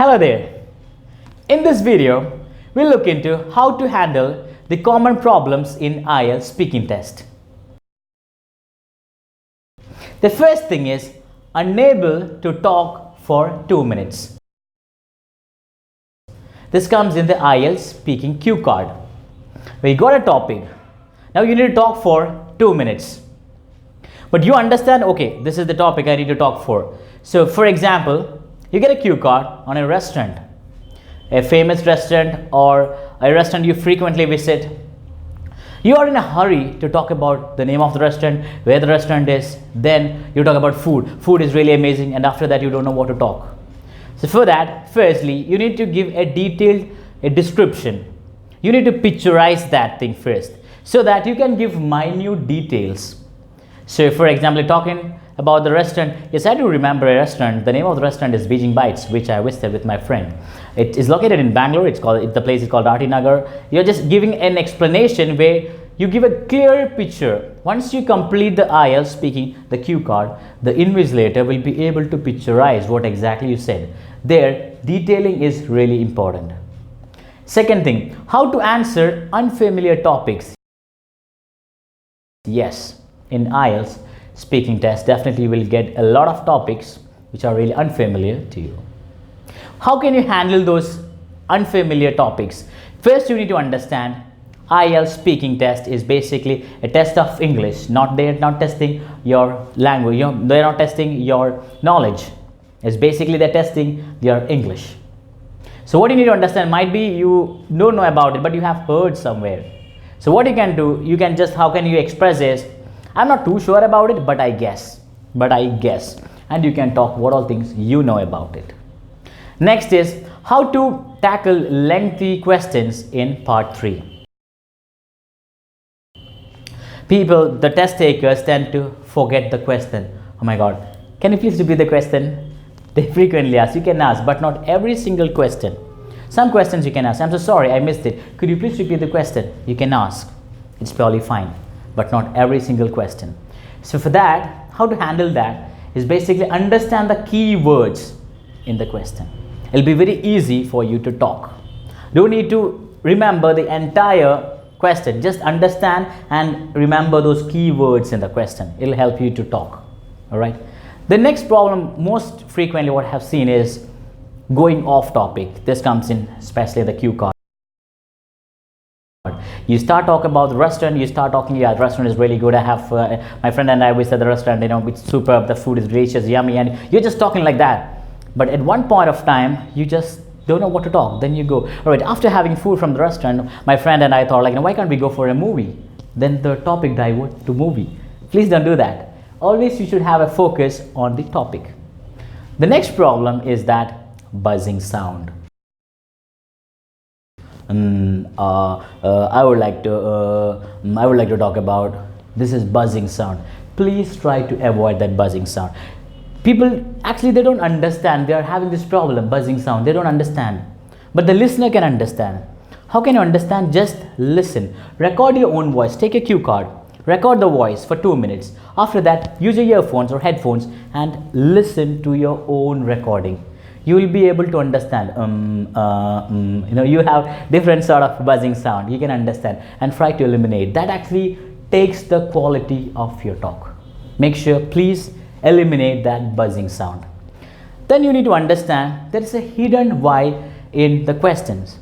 Hello there. In this video, we'll look into how to handle the common problems in IELTS speaking test. The first thing is unable to talk for 2 minutes. This comes in the IELTS speaking cue card. We got a topic. Now you need to talk for 2 minutes. But you understand, okay, this is the topic I need to talk for. So for example, you get a cue card on a restaurant, a famous restaurant or a restaurant you frequently visit. You are in a hurry to talk about the name of the restaurant, where the restaurant is, then you talk about food. Food is really amazing, and after that you don't know what to talk. So for that, firstly, you need to give a detailed description. You need to picturize that thing first so that you can give minute details. So for example, talking about the restaurant, yes, I do remember a restaurant. The name of the restaurant is Beijing Bites, which I visited with my friend. It is located in Bangalore. The place is called Arti Nagar. You're just giving an explanation where you give a clear picture. Once you complete the IELTS speaking the cue card, the invigilator will be able to picturize what exactly you said. There, detailing is really important. Second thing, how to answer unfamiliar topics. Yes, in IELTS speaking test, definitely you will get a lot of topics which are really unfamiliar to you. How can you handle those unfamiliar topics? First, you need to understand IELTS speaking test is basically a test of English. They're not testing your language. They're not testing your knowledge. It's basically they're testing your English. So what you need to understand, might be you don't know about it, but you have heard somewhere. So what you can do, how can you express this? I'm not too sure about it, but I guess. And you can talk what all things you know about it. Next is how to tackle lengthy questions in part 3. The test takers tend to forget the question. Oh my God, can you please repeat the question? They frequently ask. You can ask, but not every single question. Some questions you can ask. I'm so sorry, I missed it. Could you please repeat the question? You can ask. It's purely fine, but not every single question. So for that, how to handle that is basically understand the key words in the question. It'll be very easy for you to talk. Don't need to remember the entire question. Just understand and remember those key words in the question. It'll help you to talk. All right. The next problem, most frequently what I have seen, is going off topic. This comes in especially the cue card. You start talking about the restaurant, you start talking, yeah, the restaurant is really good. I have my friend and I visited the restaurant, it's superb, the food is delicious, yummy, and you're just talking like that. But at one point of time, you just don't know what to talk. Then you go, all right, after having food from the restaurant, my friend and I thought, why can't we go for a movie? Then the topic divert to movie. Please don't do that. Always you should have a focus on the topic. The next problem is that buzzing sound. I would like to talk about this is buzzing sound. Please try to avoid that buzzing sound. People actually, they don't understand. They are having this problem, buzzing sound. They don't understand, but the listener can understand. How can you understand? Just listen. Record your own voice. Take a cue card. Record the voice for 2 minutes. After that, use your earphones or headphones and listen to your own recording. You will be able to understand. You have different sort of buzzing sound. You can understand and try to eliminate. That actually takes the quality of your talk. Make sure, please eliminate that buzzing sound. Then you need to understand there is a hidden why in the questions.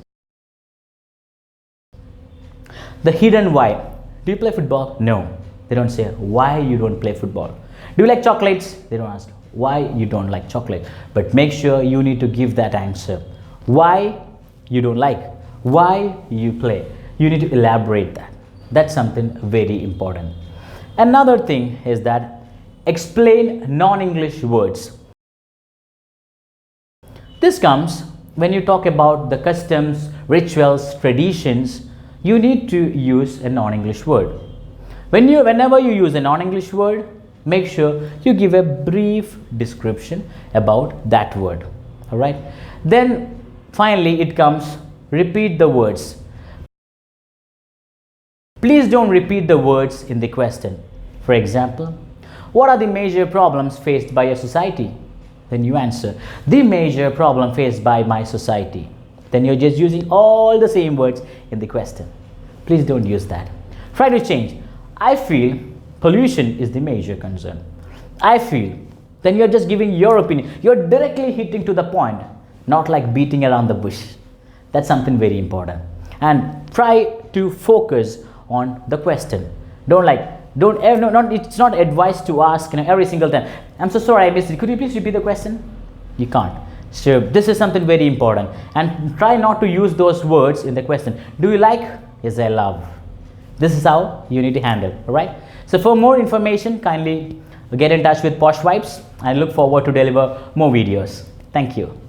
The hidden why. Do you play football? No. They don't say why you don't play football. Do you like chocolates? They don't ask why you don't like chocolate. But make sure you need to give that answer. Why you don't like, why you play. You need to elaborate that. That's something very important. Another thing is that explain non-English words. This comes when you talk about the customs, rituals, traditions. You need to use a non-English word. Whenever you use a non-English word, make sure you give a brief description about that word. All right. Then finally it comes repeat the words. Please don't repeat the words in the question. For example, what are the major problems faced by your society? Then you answer, the major problem faced by my society. Then you're just using all the same words in the question. Please don't use that. Try to change. I feel pollution is the major concern. I feel. Then you're just giving your opinion. You're directly hitting to the point, not like beating around the bush. That's something very important. And try to focus on the question. It's not advice to ask every single time. I'm so sorry I missed it. Could you please repeat the question? You can't. So this is something very important. And try not to use those words in the question. Do you like? Yes, I love. This is how you need to handle. Alright. So for more information, kindly get in touch with Posh Vibes. I look forward to deliver more videos. Thank you.